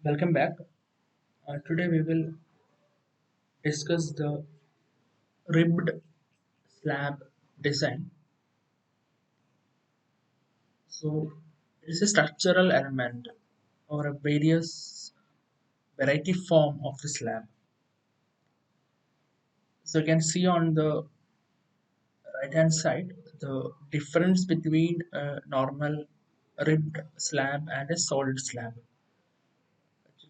Welcome back. Today we will discuss the ribbed slab design. So it is a structural element or a variety form of the slab. So you can see on the right hand side the difference between a normal ribbed slab and a solid slab.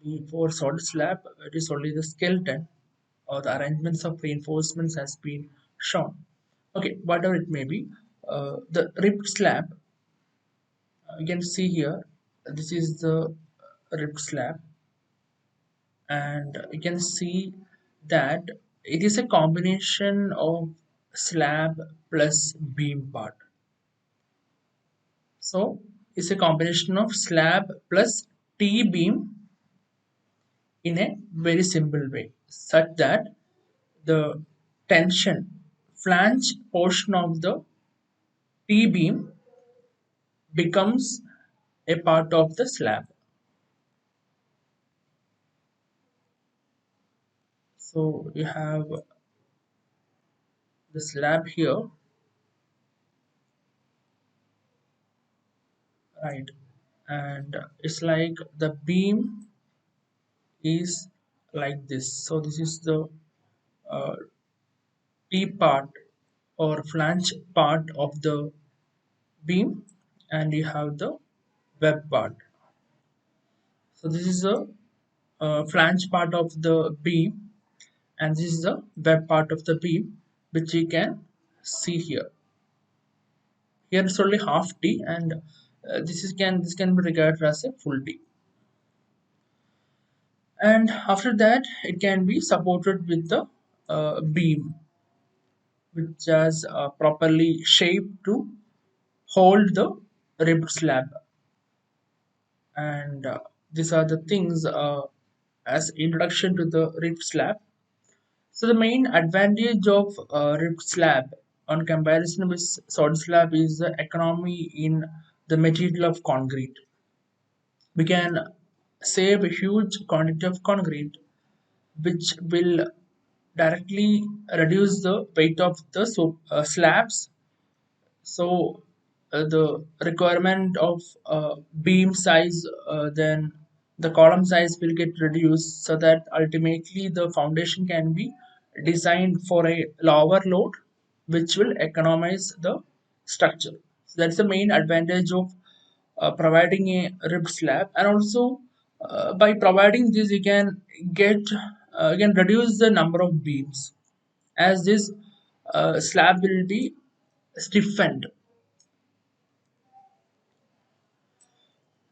Actually, for solid slab, it is only the skeleton or the arrangements of reinforcements has been shown. Okay, whatever it may be, the ribbed slab, you can see here, this is the ribbed slab, and you can see that it is a combination of slab plus beam part. So it's a combination of slab plus T beam in a very simple way, such that the tension flange portion of the T beam becomes a part of the slab. So you have the slab here, right? And it's like the beam is like this. So this is the uh, T part or flange part of the beam, and you have the web part. So this is the flange part of the beam, and this is the web part of the beam, which you can see here. Here it's only half T, and this can be regarded as a full T. And after that, it can be supported with the beam, which is properly shaped to hold the ribbed slab. And these are the things as introduction to the ribbed slab. So the main advantage of ribbed slab on comparison with solid slab is the economy in the material of concrete. We can save a huge quantity of concrete, which will directly reduce the weight of the slabs. So the requirement of beam size, then the column size will get reduced, so that ultimately the foundation can be designed for a lower load, which will economize the structure. So that's the main advantage of providing a ribbed slab. And also by providing this, you can reduce the number of beams, as this slab will be stiffened.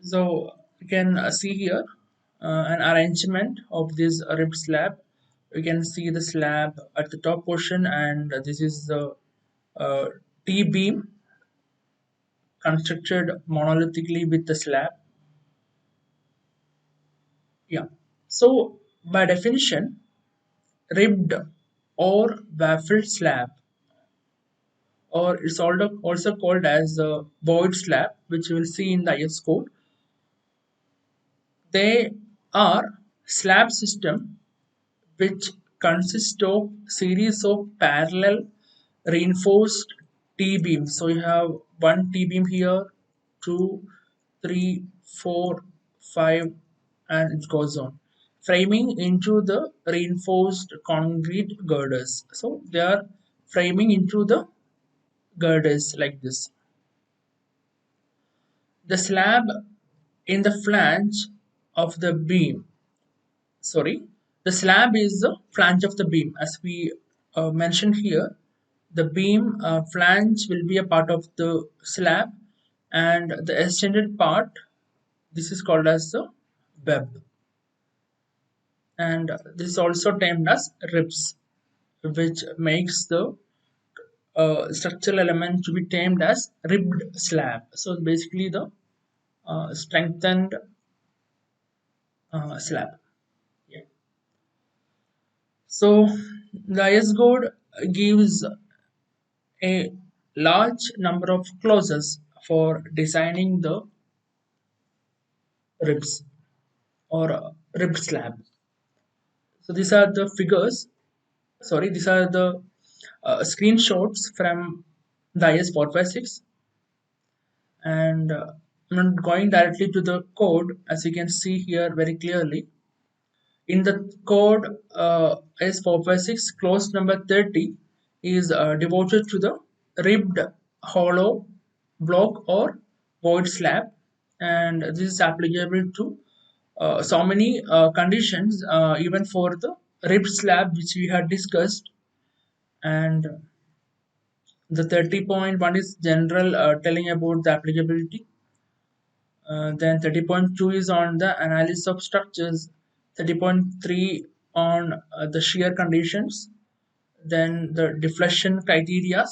So you can see here an arrangement of this ribbed slab. You can see the slab at the top portion, and this is the uh, T beam constructed monolithically with the slab. Yeah. So by definition, ribbed or waffle slab, or it's also called as the void slab, which you will see in the IS code. They are slab system which consist of series of parallel reinforced T-beams. So you have one T-beam here, two, three, four, five, and it goes on. Framing into the reinforced concrete girders. So they are framing into the girders like this. The slab in the flange of the beam, sorry, the slab is the flange of the beam, as we mentioned here. The beam flange will be a part of the slab, and the extended part, this is called as the web, and this is also termed as ribs, which makes the structural element to be termed as ribbed slab. So basically the strengthened slab. Yeah. So the IS code gives a large number of clauses for designing the ribs. or ribbed slab. So these are the figures. Sorry, these are the screenshots from the IS-456, and I'm not going directly to the code, as you can see here very clearly. In the code, IS-456 clause number 30 is devoted to the ribbed hollow block or void slab, and this is applicable to so many conditions, even for the ribbed slab which we had discussed. And the 30.1 is general, telling about the applicability. Then 30.2 is on the analysis of structures, 30.3 on the shear conditions, then the deflection criteria,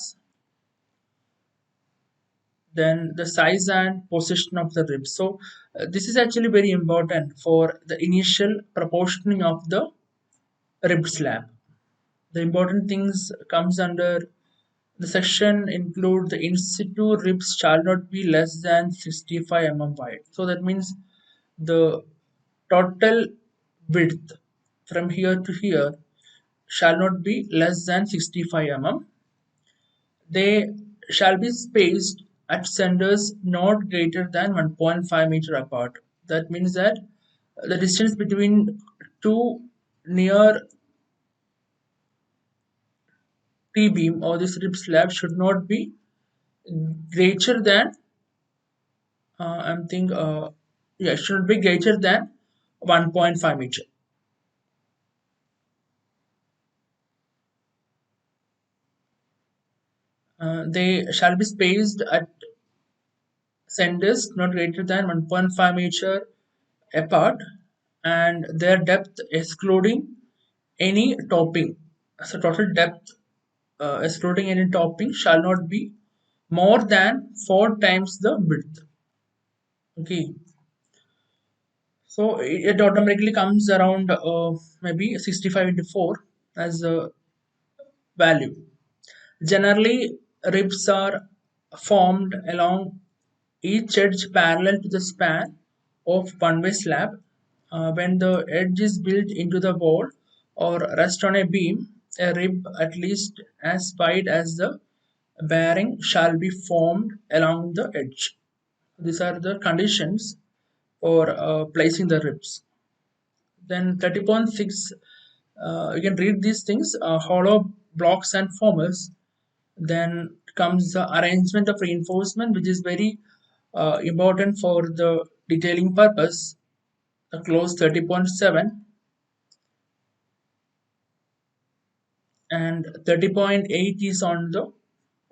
then the size and position of the ribs. So this is actually very important for the initial proportioning of the rib slab. The important things comes under the section include the in situ ribs shall not be less than 65 mm wide. So that means the total width from here to here shall not be less than 65 mm. They shall be spaced at centers not greater than 1.5 meter apart. That means that the distance between two near T beam or this rib slab should not be greater than I'm think yeah, it should be greater than 1.5 meter. They shall be spaced at centers not greater than 1.5 meter apart, and their depth excluding any topping. So total depth excluding any topping shall not be more than 4 times the width. Okay, so it automatically comes around maybe 65 into 4 as a value. Generally, ribs are formed along each edge parallel to the span of one-way slab. When the edge is built into the wall or rest on a beam, a rib at least as wide as the bearing shall be formed along the edge. These are the conditions for placing the ribs. Then 30.6, you can read these things, hollow blocks and formers. Then comes the arrangement of reinforcement, which is very important for the detailing purpose. The clause 30.7 and 30.8 is on the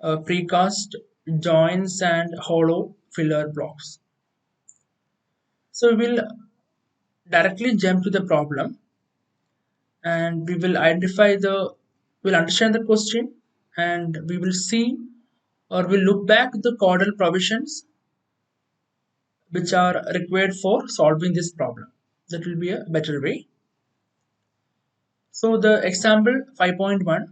precast joints and hollow filler blocks. So we will directly jump to the problem, and we will identify the, we'll understand the question, and we will see or we'll look back the codal provisions which are required for solving this problem. That will be a better way. So the example 5.1,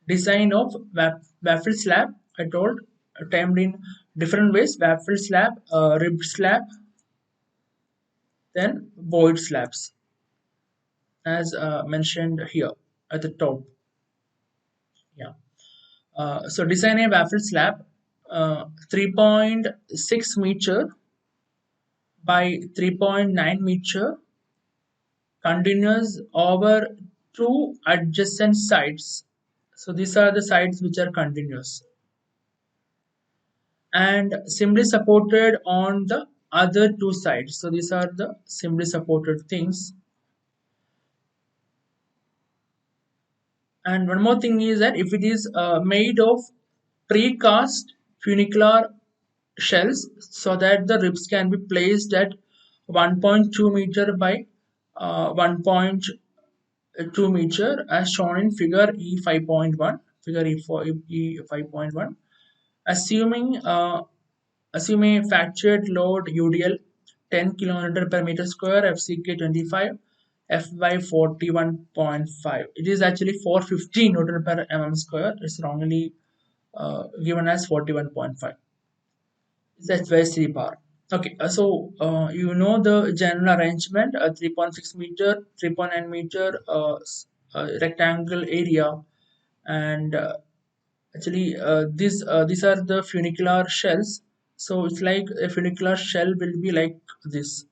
design of waffle slab. I told, termed in different ways: waffle slab, ribbed slab, then void slabs, as mentioned here at the top. Yeah. So design a waffle slab, 3.6 meter by 3.9 meter, continuous over two adjacent sides. So these are the sides which are continuous and simply supported on the other two sides. So these are the simply supported things. And one more thing is that if it is made of precast funicular shells, so that the ribs can be placed at 1.2 meter by 1.2 meter as shown in figure E5.1, figure E5.1, assuming assume a fractured load UDL 10 kN per meter square, FCK 25, Fy 41.5. It is actually 450 Newton per mm square. It's wrongly given as 41.5. It's HY3 bar. Okay, you know the general arrangement: 3.6 meter, 3.9 meter rectangle area, and actually these are the funicular shells. So it's like a funicular shell will be like this.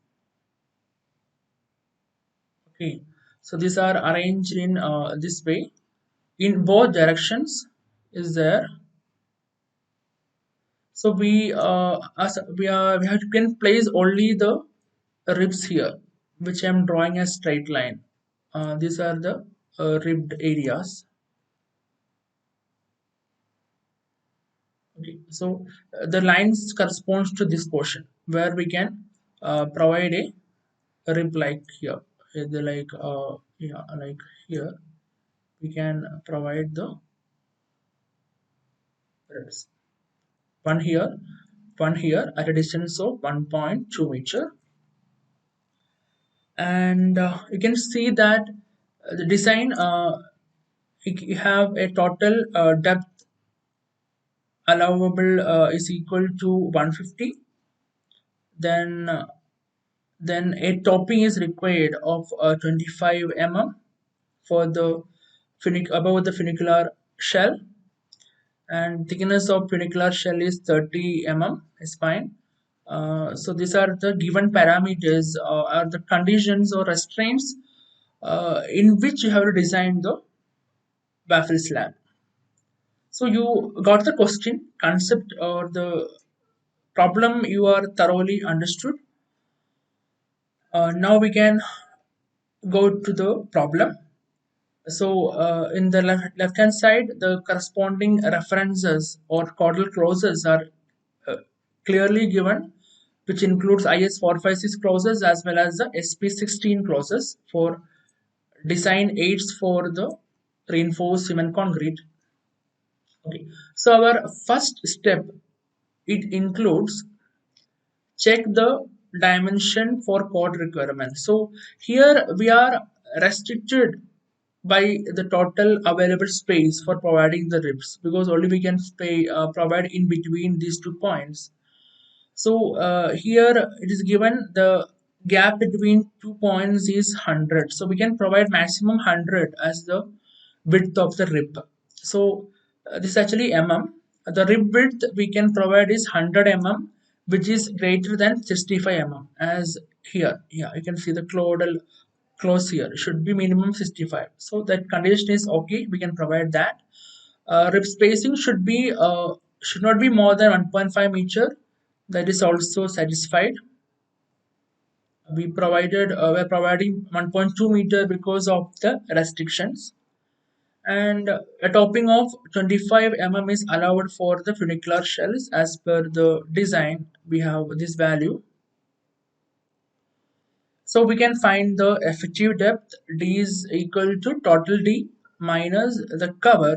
Okay, so these are arranged in this way in both directions. Is there? So we have can place only the ribs here, which I am drawing as straight line. These are the ribbed areas. Okay, so the lines corresponds to this portion where we can provide a rib like here. Like here we can provide the ribs. One here, one here at a distance of 1.2 meter, and you can see that the design you have a total depth allowable is equal to 150. Then then a topping is required of 25 mm for the above the funicular shell, and thickness of funicular shell is 30 mm is fine. So these are the given parameters are the conditions or restraints in which you have to design the waffle slab. So you got the question, concept, or the problem you are thoroughly understood. Now we can go to the problem. So in the left hand side, the corresponding references or caudal clauses are uh, clearly given, which includes IS 456 clauses as well as the SP16 clauses for design aids for the reinforced cement concrete. Okay, so our first step, it includes check the dimension for code requirement. So here we are restricted by the total available space for providing the ribs, because only we can provide in between these 2 points. So here it is given the gap between 2 points is 100. So we can provide maximum 100 as the width of the rib. So this is actually mm. The rib width we can provide is 100 mm, which is greater than 65 mm. As here, yeah, you can see the claudal close here. It should be minimum 65. So that condition is okay. We can provide that. Rib spacing should not be more than 1.5 meter. That is also satisfied. We're providing 1.2 meter because of the restrictions, and a topping of 25 mm is allowed for the funicular shells. As per the design, we have this value. So we can find the effective depth. D is equal to total D minus the cover,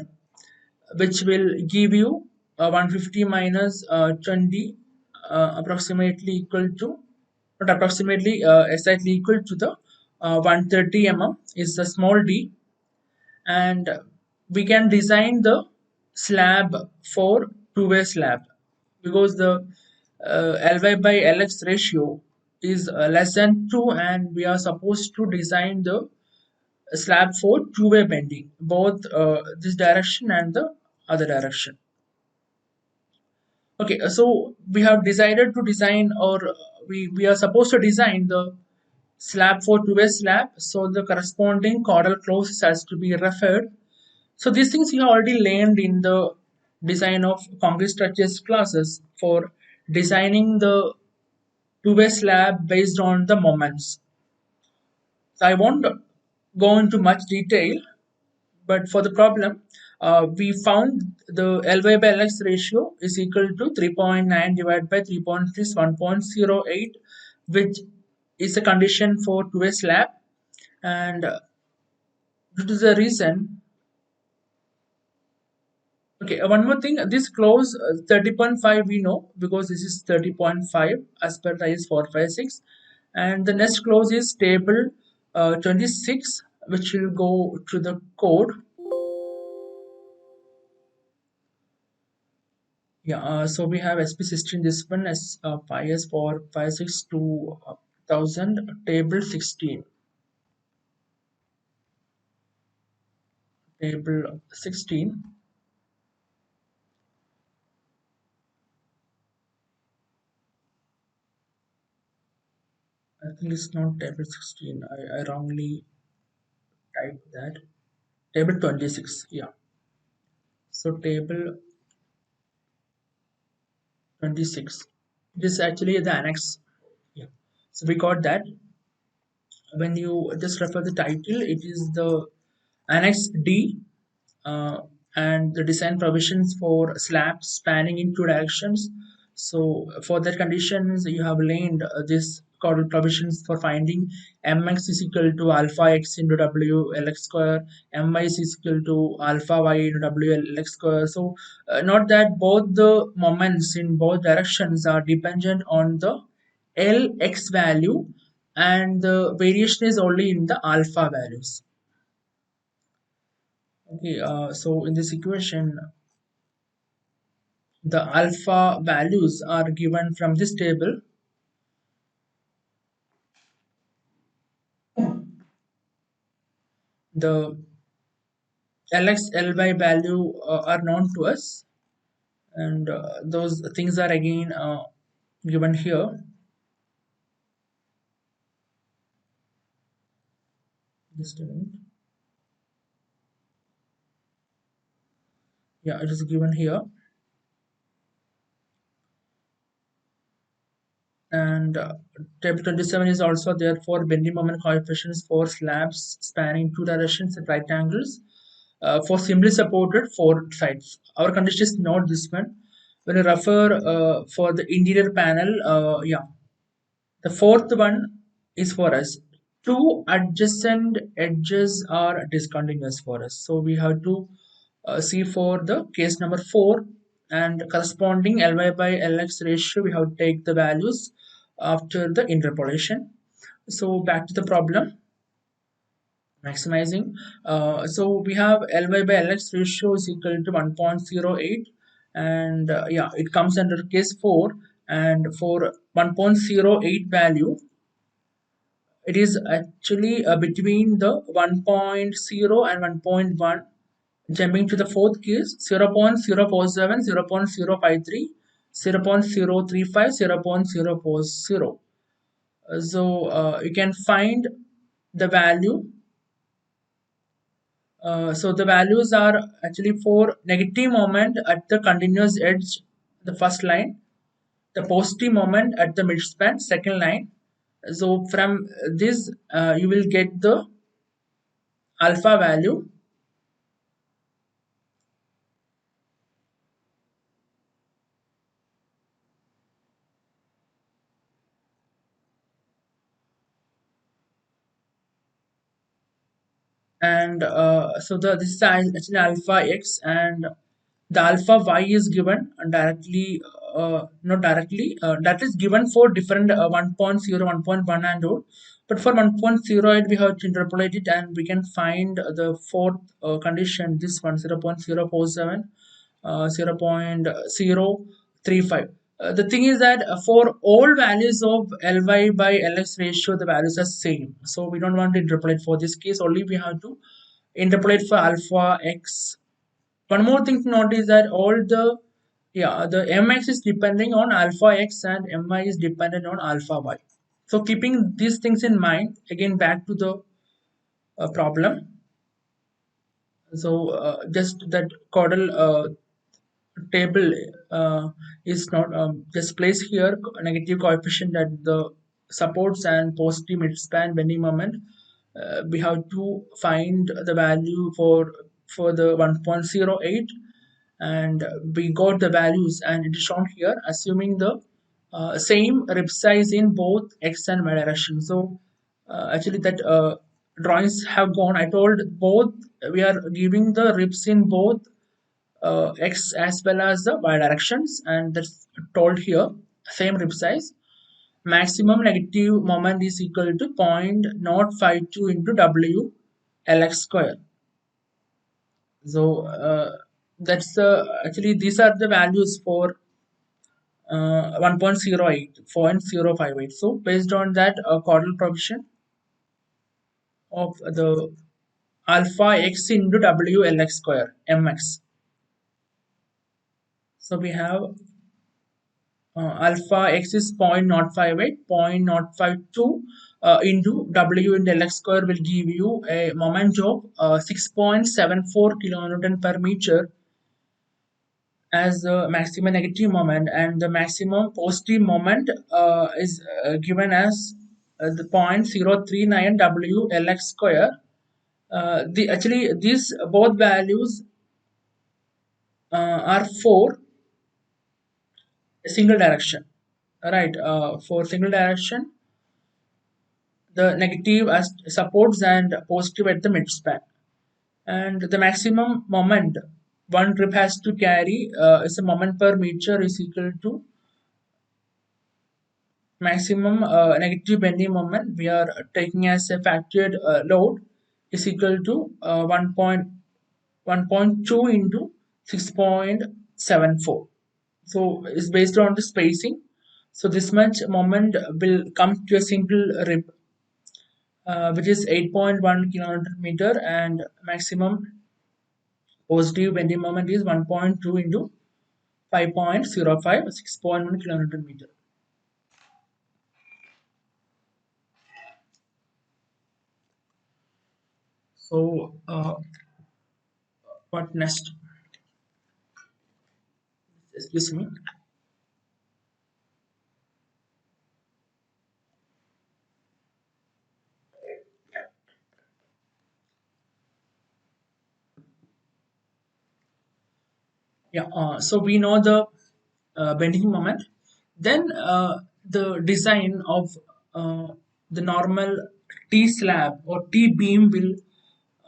which will give you 150 minus 20, approximately equal to, not approximately, exactly equal to the 130 mm is the small d, and we can design the slab for two-way slab, because the Ly by Lx ratio is less than 2, and we are supposed to design the slab for two-way bending, both this direction and the other direction. Okay, so we have decided to design, or we are supposed to design the slab for two-way slab, so the corresponding caudal clause has to be referred. So these things you have already learned in the design of concrete structures classes for designing the two-way slab based on the moments. So I won't go into much detail, but for the problem, we found the Ly by Lx ratio is equal to 3.9 divided by 3.6, 1.08, which is a condition for two-way slab. And due to the reason, okay, one more thing, this clause 30.5 we know because this is 30.5 as per the IS 456, and the next clause is table 26, which will go to the code. Yeah, so we have SP16, this one as 5s for 56 to 1000, table 16. Table 16, I think it's not table 16. I wrongly typed that. Table 26, yeah. So table 26. It is actually the annex. Yeah. So we got that. When you just refer the title, it is the Annex D, uh, and the design provisions for slabs spanning in two directions. So for that conditions, you have laid this caudal provisions for finding mx is equal to alpha x into w lx square, my is equal to alpha y into w lx square. So note that both the moments in both directions are dependent on the lx value, and the variation is only in the alpha values. Okay, so in this equation, the alpha values are given from this table. The lx ly value are known to us, and those things are again given here. Just a minute. Yeah, it is given here. And table 27 is also there for bending moment coefficients for slabs spanning two directions at right angles, for simply supported four sides. Our condition is not this one. When you refer for the interior panel, yeah, the fourth one is for us. Two adjacent edges are discontinuous for us. So we have to see for the case number 4, and corresponding Ly by Lx ratio, we have to take the values after the interpolation. So back to the problem, maximizing. So we have Ly by Lx ratio is equal to 1.08, and yeah, it comes under case 4. And for 1.08 value, it is actually between the 1.0 and 1.1. Jumping to the fourth case, 0.047, 0.053, 0.035, 0.040. So you can find the value. So the values are actually for negative moment at the continuous edge, the first line, the positive moment at the midspan, second line. So from this, you will get the alpha value. And so this is actually alpha x, and the alpha y is given directly, not directly, that is given for different 1.0, 1.1 and all. But for 1.08 we have to interpolate it, and we can find the fourth condition, this one, 0.047, 0.035. The thing is that for all values of Ly by Lx ratio, the values are same. So we don't want to interpolate for this case. Only we have to interpolate for alpha x. One more thing to note is that all the, yeah, the mx is depending on alpha x and my is dependent on alpha y. So keeping these things in mind, again back to the problem. So just that caudal table is not just place here negative coefficient at the supports and positive midspan bending moment. We have to find the value for the 1.08, and we got the values, and it is shown here assuming the same rib size in both x and y direction. So actually that drawings have gone, I told both, we are giving the ribs in both x as well as the y directions, and that's told here, same rib size. Maximum negative moment is equal to 0.052 into w lx square. So That's actually these are the values for 1.08, So based on that caudal provision of the alpha x into w lx square mx. So we have alpha x is 0.058, 0.052 into w into lx square will give you a moment of 6.74 kilonewton per meter as the maximum negative moment, and the maximum positive moment is given as the 0.039 w lx square. The actually these both values are for a single direction, right? For single direction, the negative as supports and positive at the midspan, and the maximum moment one trip has to carry is a moment per meter is equal to maximum negative bending moment we are taking as a factored load is equal to 1.2 into 6.74. So it's based on the spacing. So this much moment will come to a single rib, which is 8.1 kilometer meter, and maximum positive bending moment is 1.2 into 5.05, 6.1 kilometer meter. So what next? Excuse me. Yeah, so we know the bending moment. Then the design of uh, the normal T slab or T beam will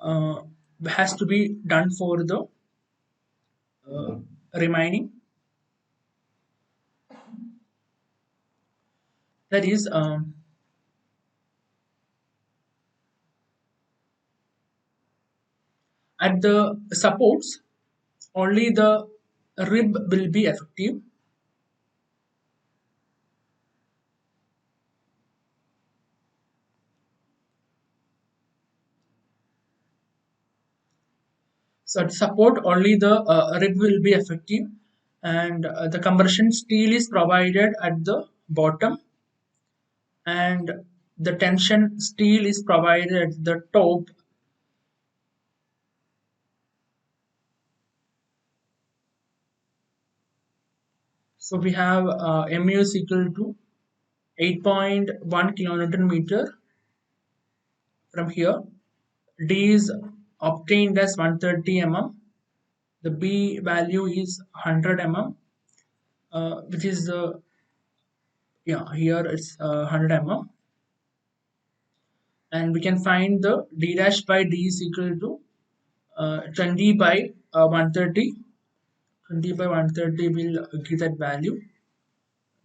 uh, has to be done for the uh, remaining. That is at the supports only the rib will be effective. So at support only the rib will be effective, and the compression steel is provided at the bottom, and the tension steel is provided at the top. So we have mu is equal to 8.1 kilonewton meter from here. D is obtained as 130 mm. The B value is 100 mm, which is yeah, here it's 100 mm, and we can find the D dash by D is equal to 20 by 130. 20 by 130 will give that value,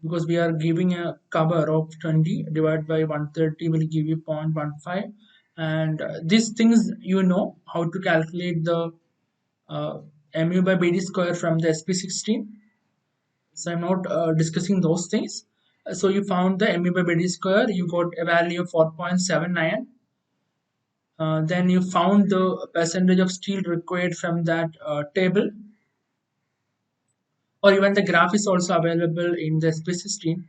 because we are giving a cover of 20 divided by 130 will give you 0.15. And these things, you know how to calculate the uh, mu by bd square from the sp16. So I'm not discussing those things. So you found the mu by bd square, you got a value of 4.79. Then you found the percentage of steel required from that table, or even the graph is also available in the sp16.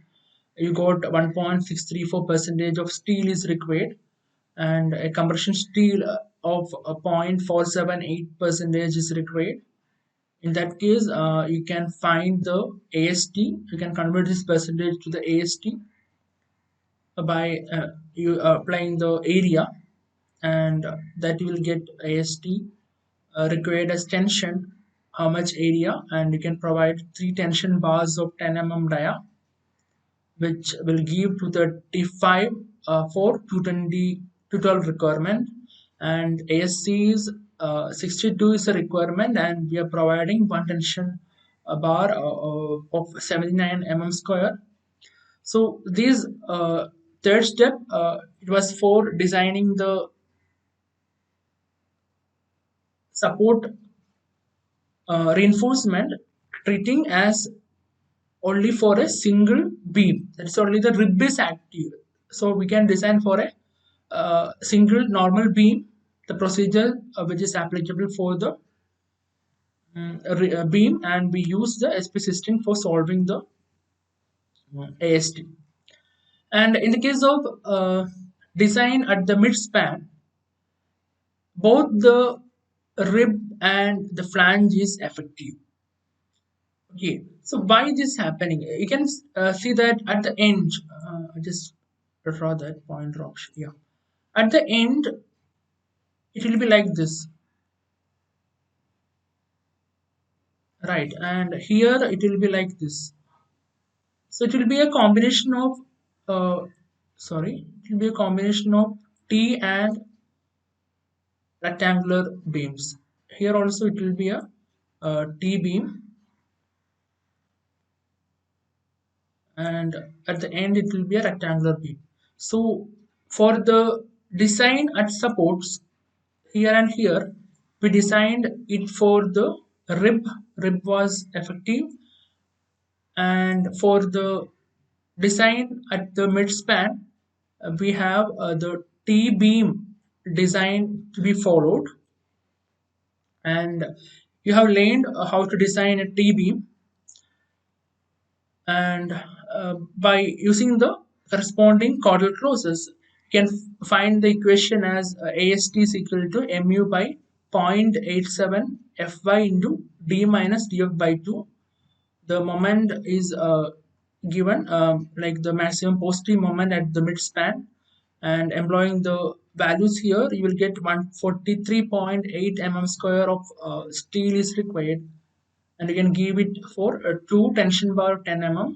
You got 1.634 percentage of steel is required, and a compression steel of 0.478 percentage is required. In that case, you can find the ast, you can convert this percentage to the ast by you applying the area, and that you will get ast required as tension, how much area, and you can provide three tension bars of 10 dia, which will give to 35 for 220 212 requirement, and ASC is 62 is a requirement, and we are providing one tension bar of 79 mm square. So this third step, it was for designing the support reinforcement treating as only for a single beam. That's only the rib is active. So we can design for a single normal beam, the procedure which is applicable for the beam, and we use the SP system for solving the AST. And in the case of design at the mid span, both the rib and the flange is effective. Okay, so why this happening? You can see that at the end, just draw that point option. Yeah, at the end, it will be like this, right? And here it will be like this. So it will be a combination of, sorry, it will be a combination of T and rectangular beams. Here also it will be a T beam, and at the end it will be a rectangular beam. So for the design at supports here and here, we designed it for the rib was effective, and for the design at the mid span, we have the T beam design to be followed, and you have learned how to design a T beam, and by using the corresponding chordal clauses, you can find the equation as AST is equal to mu by 0.87 Fy into d minus df by 2. The moment is given like the maximum positive moment at the mid span, and employing the values here, you will get 143.8 mm square of steel is required, and you can give it for 2 tension bar 10 mm,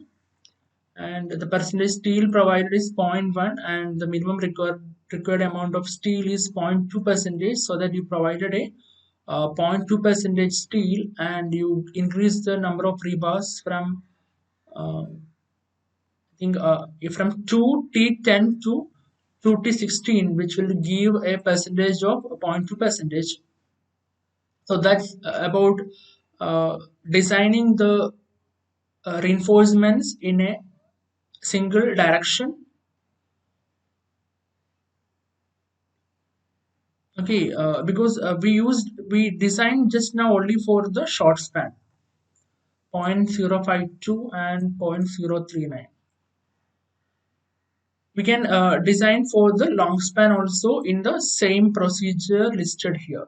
and the percentage steel provided is zero point 0.1, and the minimum required amount of steel is 0.2 percentage, so that you provided a 0.2 percentage steel, and you increase the number of rebars from I think from 2T10 to 2T16, which will give a percentage of 0.2 percentage. So that's about uh, designing the reinforcements in a single direction. Okay, because we designed just now only for the short span, 0.052 and 0.039. We can design for the long span also in the same procedure listed here.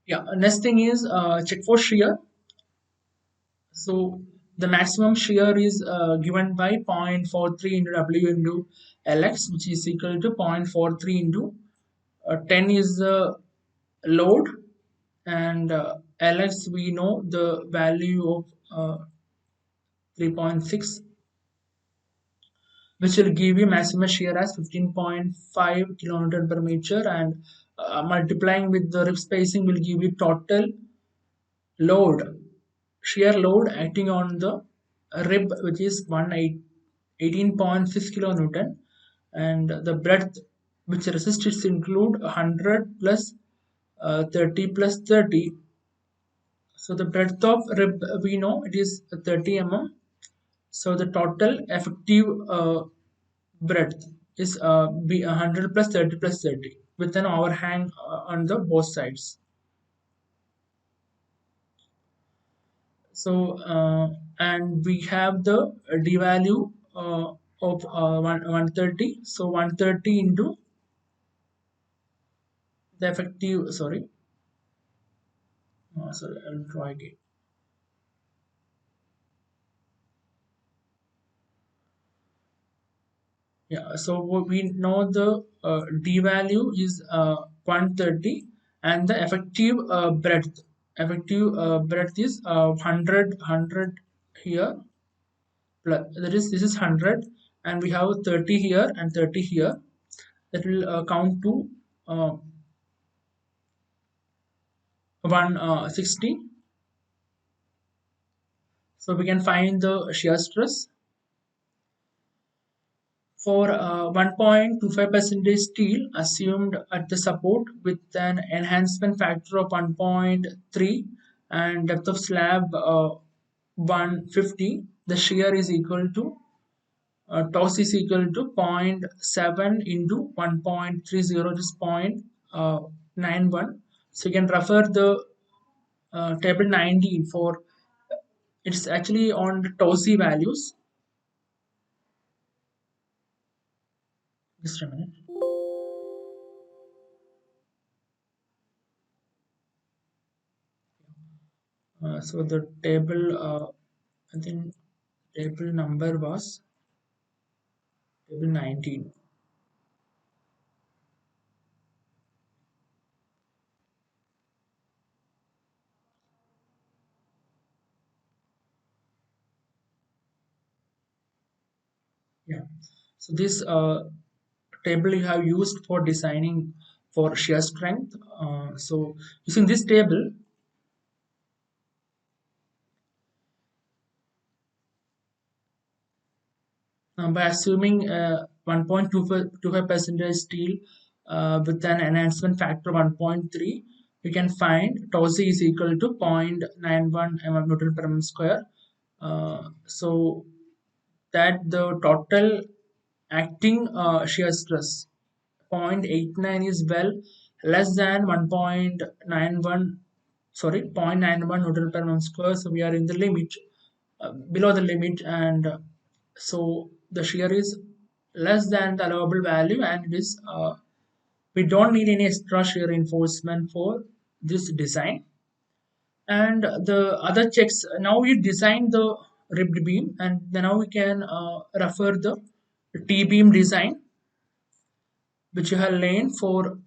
Yeah, next thing is check for shear. So the maximum shear is given by 0.43 into W into Lx, which is equal to 0.43 into 10 is the load, and Lx we know the value of 3.6, which will give you maximum shear as 15.5 kilonewton per meter, and multiplying with the rib spacing will give you total load, shear load acting on the rib, which is 18.6 kilonewton, and the breadth which resistors include 100 plus 30 plus 30. So the breadth of rib we know it is 30 mm. So the total effective breadth is 100 plus 30 plus 30 with an overhang on the both sides. So and we have the d value of 130. So 130 into the effective, sorry, I'll try again. Yeah, so we know the d value is 130, and the effective breadth is 100 here, plus that is this is 100, and we have 30 here and 30 here, that will count to 160. So we can find the shear stress. For 1.25% steel assumed at the support with an enhancement factor of 1.3 and depth of slab 150, the shear is equal to toss is equal to zero point 0.7 into 1.30, which is 0.91. So you can refer the table 19 for it's actually on the TOSI values. Just a minute. So the table, I think table number was table 19. Yeah. So this table you have used for designing for shear strength. So using this table, by assuming 1.25% steel with an enhancement factor of 1.3, we can find tau c is equal to 0.91 mm Newton per mm square. So that the total acting shear stress 0.89 is well less than 1.91, sorry, 0.91 Newton per mm square. So we are in the limit, below the limit, and so the shear is less than the allowable value, and it is we don't need any extra shear reinforcement for this design. And the other checks, now we design the ribbed beam, and then now we can refer the T beam design which you have laid for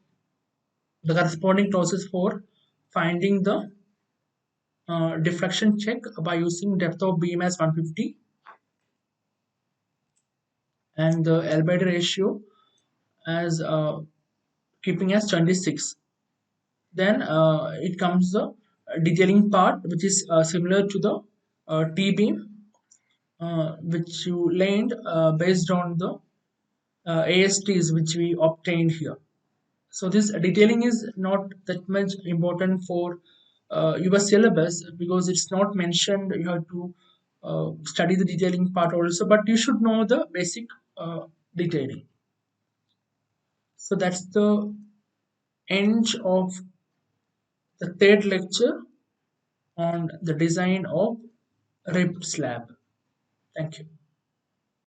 the corresponding process for finding the deflection check by using depth of beam as 150 and the L by D ratio as keeping as 26. Then it comes the detailing part, which is similar to the T beam, which you laid based on the ASTs which we obtained here. So this detailing is not that much important for your syllabus because it's not mentioned. You have to study the detailing part also, but you should know the basic detailing. So that's the end of the third lecture on the design of ribbed slab. Thank you.